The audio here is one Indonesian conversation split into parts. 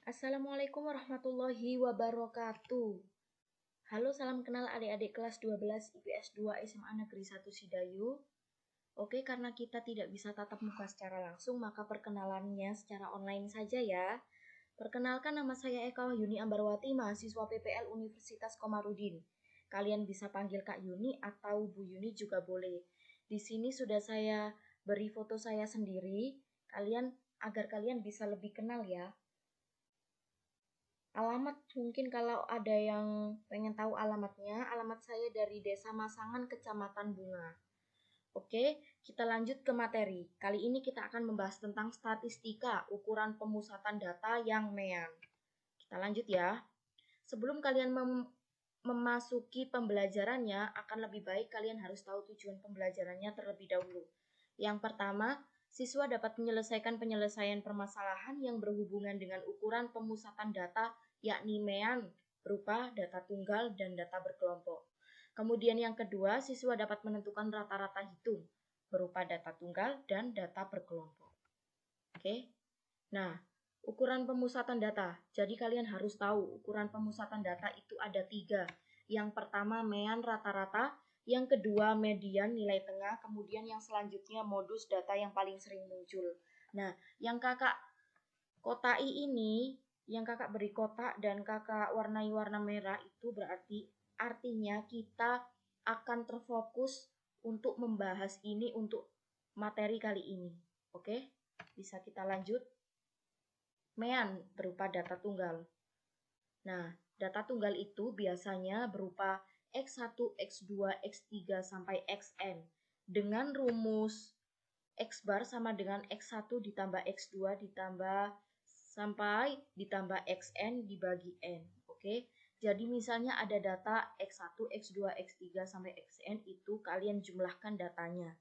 Assalamualaikum warahmatullahi wabarakatuh. Halo, salam kenal adik-adik kelas 12 IPS 2 SMA Negeri 1 Sidayu. Oke, karena kita tidak bisa tatap muka secara langsung, maka perkenalannya secara online saja ya. Perkenalkan, nama saya Eka Wahyuni Ambarwati, mahasiswa PPL Universitas Komarudin. Kalian bisa panggil Kak Yuni atau Bu Yuni juga boleh. Di sini sudah saya beri foto saya sendiri, agar kalian bisa lebih kenal ya. Alamat, mungkin kalau ada yang pengen tahu alamatnya, alamat saya dari Desa Masangan, Kecamatan Bunga. Oke, kita lanjut ke materi. Kali ini kita akan membahas tentang statistika, ukuran pemusatan data yang MEAN. Kita lanjut ya. Sebelum kalian memasuki pembelajarannya, akan lebih baik kalian harus tahu tujuan pembelajarannya terlebih dahulu. Yang pertama, siswa dapat menyelesaikan penyelesaian permasalahan yang berhubungan dengan ukuran pemusatan data, yakni MEAN, berupa data tunggal dan data berkelompok. Kemudian yang kedua, siswa dapat menentukan rata-rata hitung, berupa data tunggal dan data berkelompok. Oke, nah, ukuran pemusatan data. Jadi kalian harus tahu ukuran pemusatan data itu ada 3. Yang pertama MEAN rata-rata, yang kedua median nilai tengah, kemudian yang selanjutnya modus data yang paling sering muncul. Nah, yang kakak kotai ini, yang kakak beri kotak dan kakak warnai warna merah itu berarti artinya kita akan terfokus untuk membahas ini untuk materi kali ini. Oke, bisa kita lanjut. MEAN berupa data tunggal. Nah, data tunggal itu biasanya berupa X1, X2, X3 sampai Xn dengan rumus X bar sama dengan X1 ditambah X2 ditambah Xn dibagi N. Oke, jadi misalnya ada data X1, X2, X3 sampai Xn, itu kalian jumlahkan datanya.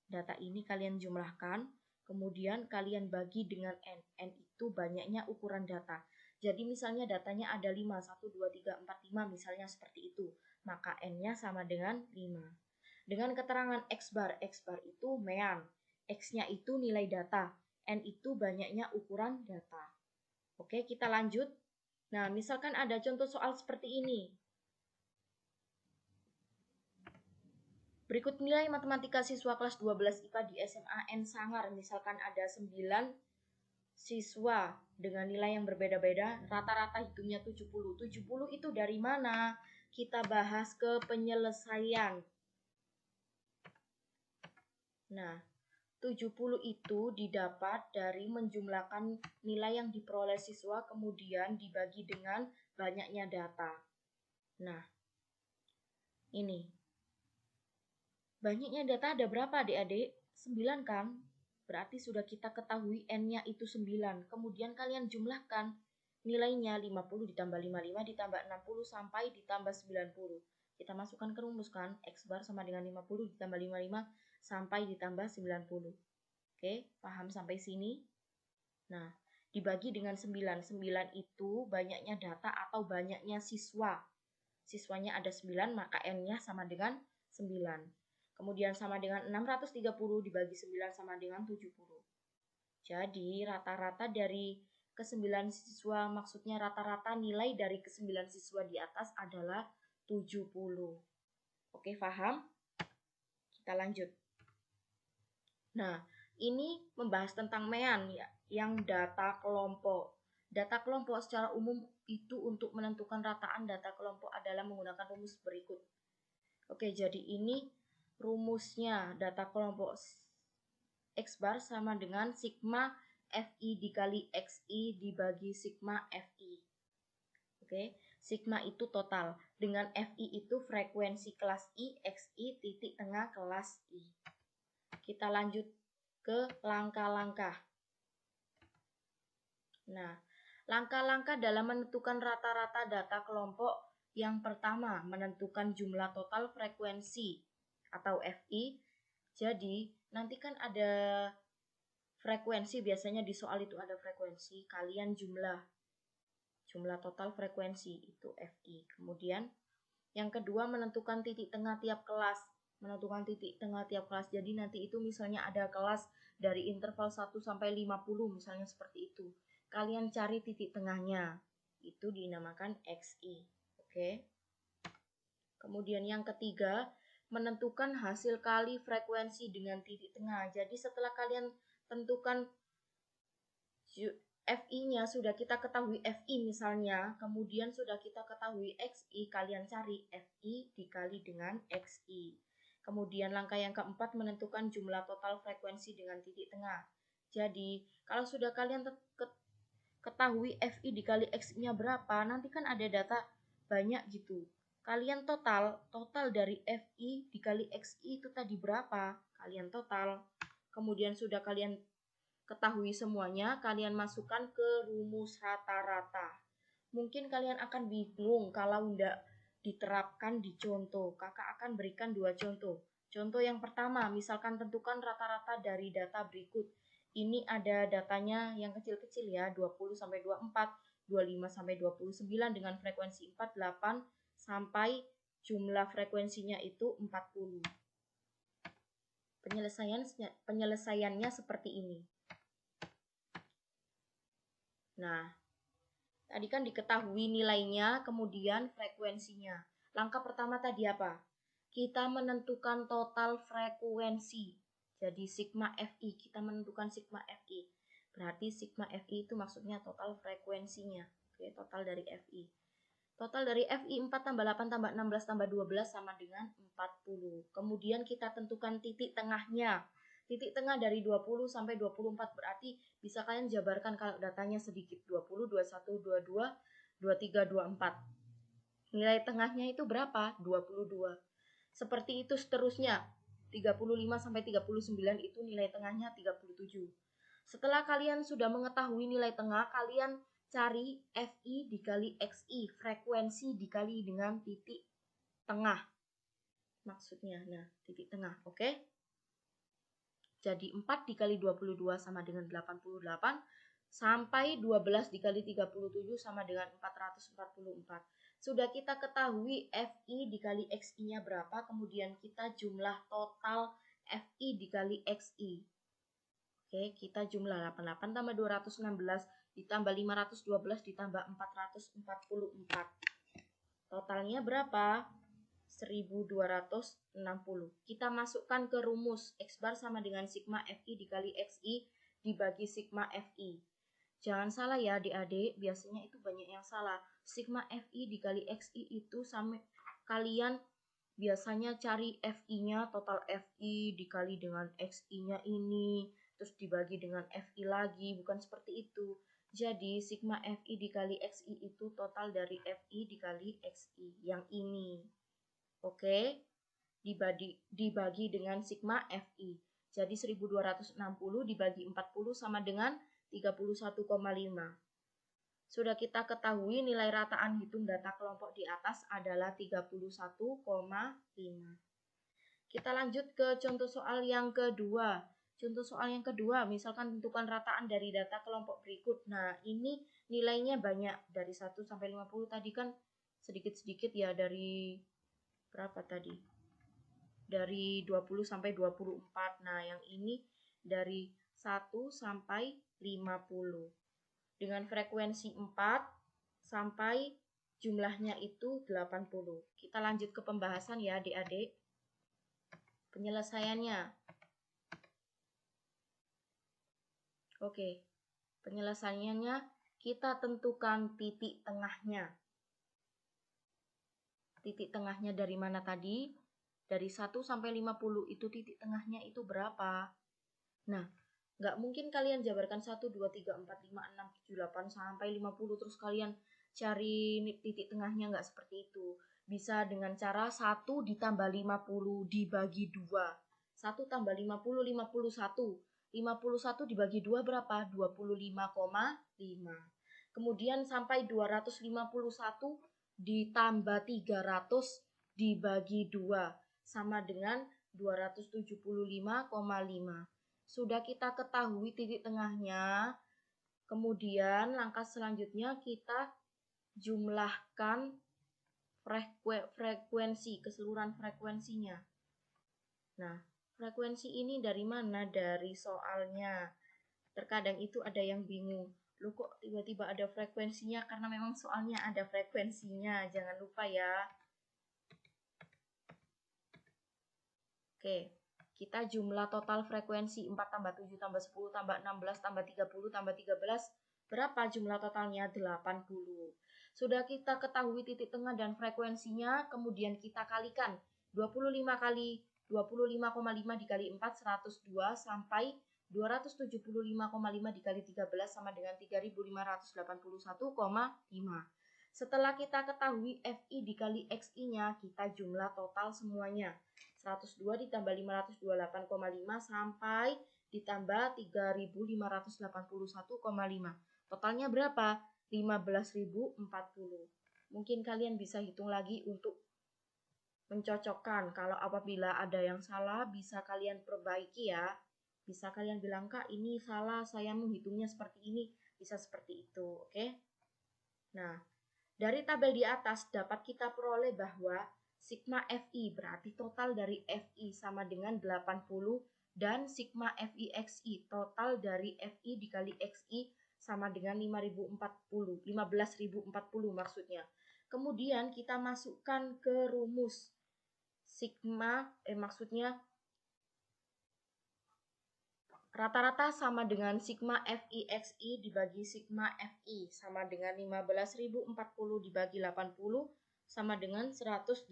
Data ini kalian jumlahkan, kemudian kalian bagi dengan N. N itu banyaknya ukuran data. Jadi misalnya datanya ada 5, 1, 2, 3, 4, 5 misalnya seperti itu. Maka N-nya sama dengan 5. Dengan keterangan X bar itu MEAN. X-nya itu nilai data. N itu banyaknya ukuran data. Oke, kita lanjut. Nah, misalkan ada contoh soal seperti ini. Berikut nilai matematika siswa kelas 12 IPA di SMA N Sangar. Misalkan ada 9 siswa dengan nilai yang berbeda-beda, rata-rata hitungnya 70. 70 itu dari mana? Kita bahas ke penyelesaian. Nah, 70 itu didapat dari menjumlahkan nilai yang diperoleh siswa kemudian dibagi dengan banyaknya data. Nah, ini. Banyaknya data ada berapa adik-adik? 9 kan? Berarti sudah kita ketahui N-nya itu 9. Kemudian kalian jumlahkan nilainya 50 ditambah 55 ditambah 60 sampai ditambah 90. Kita masukkan ke rumus kan? X bar sama dengan 50 ditambah 55 sampai ditambah 90. Oke, paham sampai sini? Nah, dibagi dengan 9. 9 itu banyaknya data atau banyaknya siswa. Siswanya ada 9, maka N-nya sama dengan 9. Kemudian sama dengan 630 dibagi 9 sama dengan 70. Jadi rata-rata dari ke-9 siswa, maksudnya rata-rata nilai dari ke-9 siswa di atas adalah 70. Oke, paham? Kita lanjut. Nah, ini membahas tentang MEAN ya, yang data kelompok. Data kelompok secara umum itu untuk menentukan rataan data kelompok adalah menggunakan rumus berikut. Oke, jadi ini rumusnya data kelompok X bar sama dengan sigma FI dikali XI dibagi sigma FI. Oke, sigma itu total. Dengan FI itu frekuensi kelas I, XI titik tengah kelas I. Kita lanjut ke langkah-langkah. Nah, langkah-langkah dalam menentukan rata-rata data kelompok. Yang pertama, menentukan jumlah total frekuensi atau FI. Jadi, nanti kan ada frekuensi, biasanya di soal itu ada frekuensi, kalian jumlah total frekuensi itu FI. Kemudian yang kedua, menentukan titik tengah tiap kelas. Jadi nanti itu misalnya ada kelas dari interval 1 sampai 50 misalnya seperti itu. kalian cari titik tengahnya. Itu dinamakan XI. Oke. Kemudian yang ketiga, menentukan hasil kali frekuensi dengan titik tengah. Jadi setelah kalian tentukan FI-nya, sudah kita ketahui FI misalnya, kemudian sudah kita ketahui XI, kalian cari FI dikali dengan XI. Kemudian langkah yang keempat, menentukan jumlah total frekuensi dengan titik tengah. Jadi kalau sudah kalian ketahui FI dikali XI-nya berapa, nanti kan ada data banyak gitu. Kalian total dari FI dikali XI itu tadi berapa? Kalian total. Kemudian sudah kalian ketahui semuanya, kalian masukkan ke rumus rata-rata. Mungkin kalian akan bingung kalau tidak diterapkan di contoh. Kakak akan berikan 2 contoh. Contoh yang pertama, misalkan tentukan rata-rata dari data berikut. Ini ada datanya yang kecil-kecil ya, 20 sampai 24, 25 sampai 29 dengan frekuensi 48 sampai jumlah frekuensinya itu 40. Penyelesaiannya seperti ini. Nah, tadi kan diketahui nilainya, kemudian frekuensinya. Langkah pertama tadi apa? Kita menentukan total frekuensi. Jadi sigma FI, kita menentukan sigma FI. Berarti sigma FI itu maksudnya total frekuensinya. Oke, total dari FI. Total dari FI 4 tambah 8 tambah 16 tambah 12 sama dengan 40. Kemudian kita tentukan titik tengahnya. Titik tengah dari 20 sampai 24 berarti bisa kalian jabarkan kalau datanya sedikit. 20, 21, 22, 23, 24. Nilai tengahnya itu berapa? 22. Seperti itu seterusnya. 35 sampai 39 itu nilai tengahnya 37. Setelah kalian sudah mengetahui nilai tengah, kalian cari FI dikali XI, frekuensi dikali dengan titik tengah. Maksudnya, nah, titik tengah, oke? Jadi 4 dikali 22 sama dengan 88, sampai 12 dikali 37 sama dengan 444. Sudah kita ketahui FI dikali XI-nya berapa, kemudian kita jumlah total FI dikali XI. Oke, kita jumlah 88 tambah 216 ditambah 512 ditambah 444. Totalnya berapa? 1260. Kita masukkan ke rumus X bar sama dengan sigma FI dikali XI dibagi sigma FI. Jangan salah ya adik-adik, biasanya itu banyak yang salah. Sigma FI dikali XI itu sama kalian biasanya cari FI-nya, total FI dikali dengan XI-nya ini, terus dibagi dengan FI lagi, bukan seperti itu. Jadi sigma FI dikali XI itu total dari FI dikali XI yang ini. Oke, dibagi dengan sigma FI. Jadi 1260 dibagi 40 sama dengan 31,5. Sudah kita ketahui nilai rataan hitung data kelompok di atas adalah 31,5. Kita lanjut ke contoh soal yang kedua. Contoh soal yang kedua, misalkan tentukan rataan dari data kelompok berikut. Nah, ini nilainya banyak. Dari 1 sampai 50 tadi kan sedikit-sedikit ya, dari berapa tadi? Dari 20 sampai 24. Nah, yang ini dari 1 sampai 50. Dengan frekuensi 4 sampai jumlahnya itu 80. Kita lanjut ke pembahasan ya adik-adik. Penyelesaiannya. Oke, penyelesaiannya kita tentukan titik tengahnya. Titik tengahnya dari mana tadi? Dari 1 sampai 50 itu titik tengahnya itu berapa? Nah, nggak mungkin kalian jabarkan 1, 2, 3, 4, 5, 6, 7, 8 sampai 50 terus kalian cari titik tengahnya, nggak seperti itu. Bisa dengan cara 1 ditambah 50 dibagi 2. 1 tambah 50, 51. 51 dibagi 2 berapa? 25,5. Kemudian sampai 251 ditambah 300 dibagi 2 sama dengan 275,5. Sudah kita ketahui titik tengahnya. Kemudian langkah selanjutnya kita jumlahkan frekuensi, keseluruhan frekuensinya. Nah, frekuensi ini dari mana? Dari soalnya. Terkadang itu ada yang bingung. Lu kok tiba-tiba ada frekuensinya? Karena memang soalnya ada frekuensinya, jangan lupa ya. Oke, kita jumlah total frekuensi 4 tambah 7 tambah 10 tambah 16 tambah 30 tambah 13. Berapa jumlah totalnya? 80. Sudah kita ketahui titik tengah dan frekuensinya, kemudian kita kalikan 25 kali 25,5 dikali 4, 102 sampai 275,5 dikali 13 sama dengan 3581,5. Setelah kita ketahui FI dikali XI-nya, kita jumlah total semuanya. 102 ditambah 528,5 sampai ditambah 3581,5. Totalnya berapa? 15.040. Mungkin kalian bisa hitung lagi untuk mencocokkan. Kalau apabila ada yang salah, bisa kalian perbaiki ya. Bisa kalian bilang, Kak, ini salah, saya menghitungnya seperti ini. Bisa seperti itu, oke? Nah, dari tabel di atas dapat kita peroleh bahwa sigma FI berarti total dari FI sama dengan 80 dan sigma FI XI total dari FI dikali XI sama dengan 1540 maksudnya. Kemudian kita masukkan ke rumus sigma maksudnya rata-rata sama dengan sigma FI/XI dibagi sigma FI sama dengan 15.040 dibagi 80 sama dengan 188.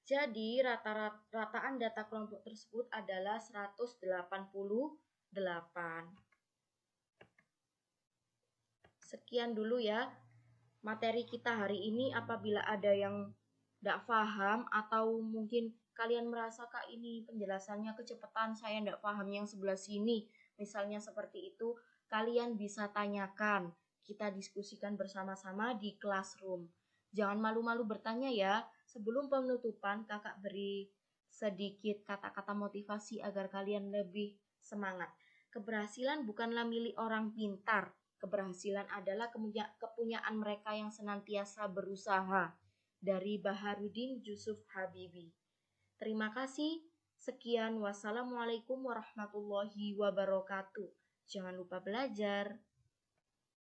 Jadi rataan data kelompok tersebut adalah 188. Sekian dulu ya materi kita hari ini. Apabila ada yang tidak paham atau mungkin kalian merasa, Kak, ini penjelasannya kecepatan, saya tidak paham yang sebelah sini, misalnya seperti itu, kalian bisa tanyakan. Kita diskusikan bersama-sama di classroom. Jangan malu-malu bertanya ya. Sebelum penutupan, Kakak beri sedikit kata-kata motivasi agar kalian lebih semangat. Keberhasilan bukanlah milik orang pintar. Keberhasilan adalah kepunyaan mereka yang senantiasa berusaha. Dari Baharudin Yusuf Habibi. Terima kasih. Sekian, wassalamualaikum warahmatullahi wabarakatuh. Jangan lupa belajar.